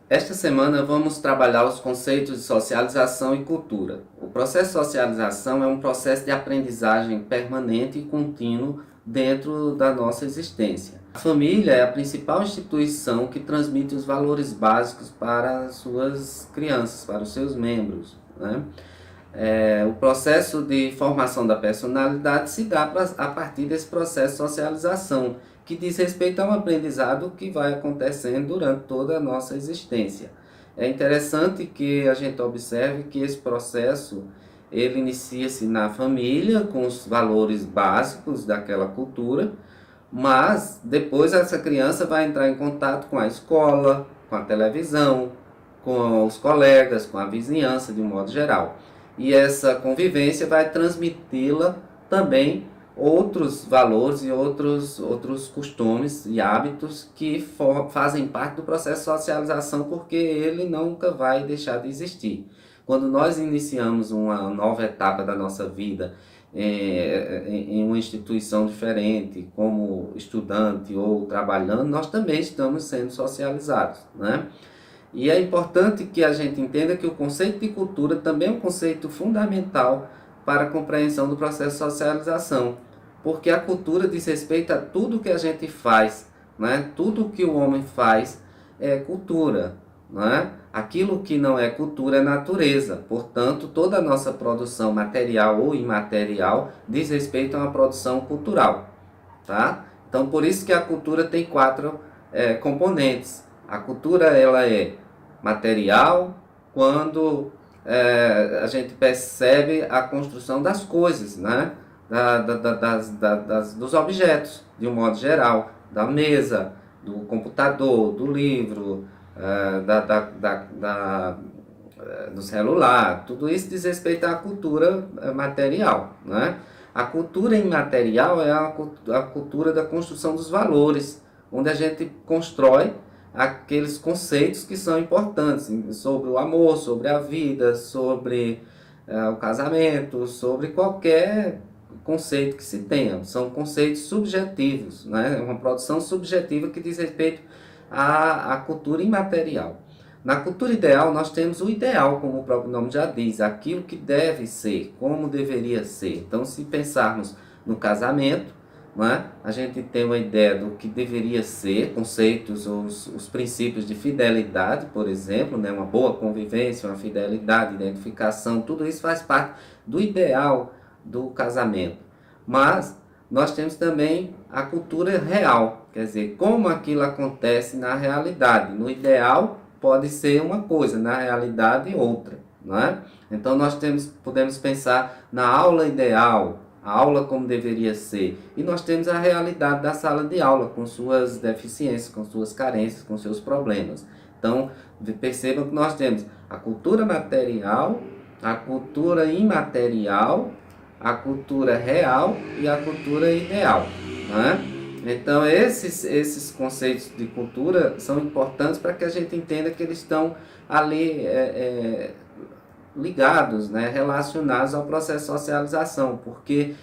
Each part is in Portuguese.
Esta semana vamos trabalhar os conceitos de socialização e cultura. O processo de socialização é um processo de aprendizagem permanente e contínuo dentro da nossa existência. A família é a principal instituição que transmite os valores básicos para as suas crianças, para os seus membros, né? O processo de formação da personalidade se dá a partir desse processo de socialização, que diz respeito a um aprendizado que vai acontecendo durante toda a nossa existência. É interessante que a gente observe que esse processo ele inicia-se na família, com os valores básicos daquela cultura, mas depois essa criança vai entrar em contato com a escola, com a televisão, com os colegas, com a vizinhança de um modo geral. E essa convivência vai transmiti-la também outros valores e outros costumes e hábitos que fazem parte do processo de socialização, porque ele nunca vai deixar de existir. Quando nós iniciamos uma nova etapa da nossa vida em uma instituição diferente, como estudante ou trabalhando, nós também estamos sendo socializados, né? E é importante que a gente entenda que o conceito de cultura também é um conceito fundamental para a compreensão do processo de socialização, porque a cultura diz respeito a tudo que a gente faz, né? Tudo que o homem faz é cultura, né? Aquilo que não é cultura é natureza, portanto, toda a nossa produção material ou imaterial diz respeito a uma produção cultural, tá? Então, por isso que a cultura tem quatro componentes. A cultura ela é material, quando a gente percebe a construção das coisas, né? Dos objetos, de um modo geral, da mesa, do computador, do livro, do celular, tudo isso diz respeito à cultura material, né? A cultura imaterial é a cultura da construção dos valores, onde a gente constrói aqueles conceitos que são importantes sobre o amor, sobre a vida, sobre o casamento, sobre qualquer conceito que se tenha. São conceitos subjetivos, né? É uma produção subjetiva que diz respeito à cultura imaterial. Na cultura ideal, nós temos o ideal, como o próprio nome já diz, aquilo que deve ser, como deveria ser. Então, se pensarmos no casamento, não é? A gente tem uma ideia do que deveria ser, conceitos, os princípios de fidelidade, por exemplo, né? Uma boa convivência, uma fidelidade, identificação, tudo isso faz parte do ideal do casamento. Mas nós temos também a cultura real, quer dizer, como aquilo acontece na realidade. No ideal pode ser uma coisa, na realidade outra, não é? Então nós podemos pensar na aula ideal, a aula como deveria ser, e nós temos a realidade da sala de aula, com suas deficiências, com suas carências, com seus problemas. Então percebam que nós temos a cultura material, a cultura imaterial, a cultura real e a cultura ideal, né? Então esses conceitos de cultura são importantes para que a gente entenda que eles estão ali ligados, né, relacionados ao processo de socialização, porque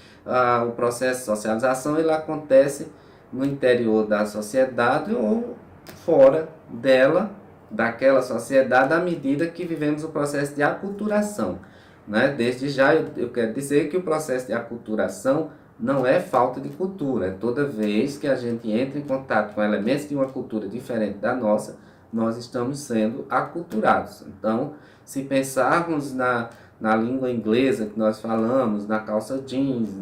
o processo de socialização ele acontece no interior da sociedade ou fora dela, daquela sociedade, à medida que vivemos o processo de aculturação, né? Desde já eu quero dizer que o processo de aculturação não é falta de cultura, é toda vez que a gente entra em contato com elementos de uma cultura diferente da nossa, nós estamos sendo aculturados. Então, se pensarmos na língua inglesa que nós falamos, na calça jeans,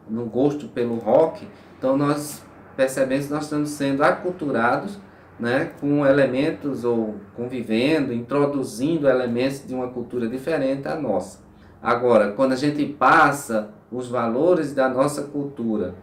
no gosto pelo rock, então nós percebemos que nós estamos sendo aculturados, né, com elementos ou convivendo, introduzindo elementos de uma cultura diferente à nossa. Agora, quando a gente passa os valores da nossa cultura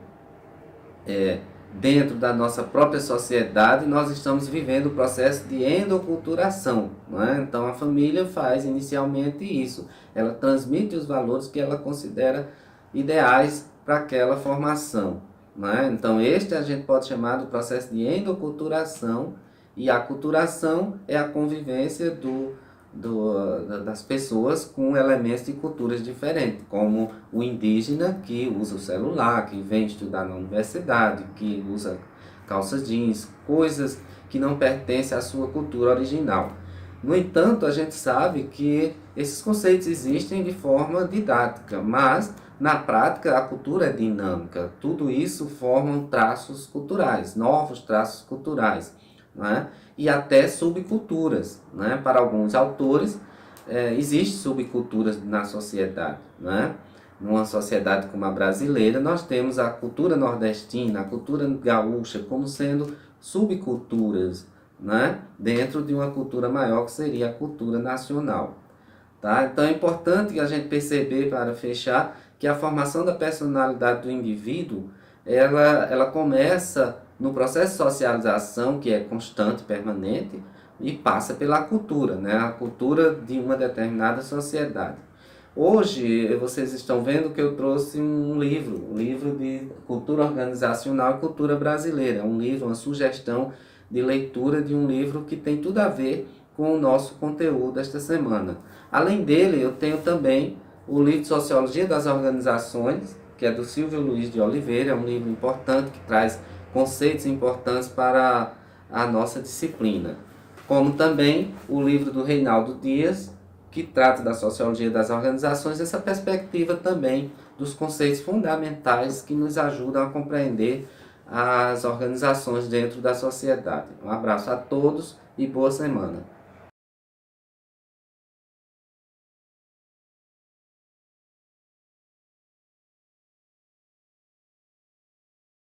dentro da nossa própria sociedade, nós estamos vivendo o processo de endoculturação, não é? Então a família faz inicialmente isso, ela transmite os valores que ela considera ideais para aquela formação, não é? Então este a gente pode chamar do processo de endoculturação, e a culturação é a convivência das pessoas com elementos de culturas diferentes, como o indígena que usa o celular, que vem estudar na universidade, que usa calça jeans, coisas que não pertencem à sua cultura original. No entanto, a gente sabe que esses conceitos existem de forma didática, mas na prática a cultura é dinâmica. Tudo isso formam traços culturais, novos traços culturais, né? E até subculturas, né? Para alguns autores, existem subculturas na sociedade, né? Numa sociedade como a brasileira, nós temos a cultura nordestina, a cultura gaúcha, como sendo subculturas, né? Dentro de uma cultura maior que seria a cultura nacional. Tá? Então é importante a gente perceber, para fechar, que a formação da personalidade do indivíduo, ela começa no processo de socialização, que é constante, permanente, e passa pela cultura, né? A cultura de uma determinada sociedade. Hoje, vocês estão vendo que eu trouxe um livro de cultura organizacional e cultura brasileira, um livro, uma sugestão de leitura de um livro que tem tudo a ver com o nosso conteúdo esta semana. Além dele, eu tenho também o livro de Sociologia das Organizações, que é do Silvio Luiz de Oliveira, é um livro importante que traz conceitos importantes para a nossa disciplina. Como também o livro do Reinaldo Dias, que trata da sociologia das organizações, essa perspectiva também dos conceitos fundamentais que nos ajudam a compreender as organizações dentro da sociedade. Um abraço a todos e boa semana.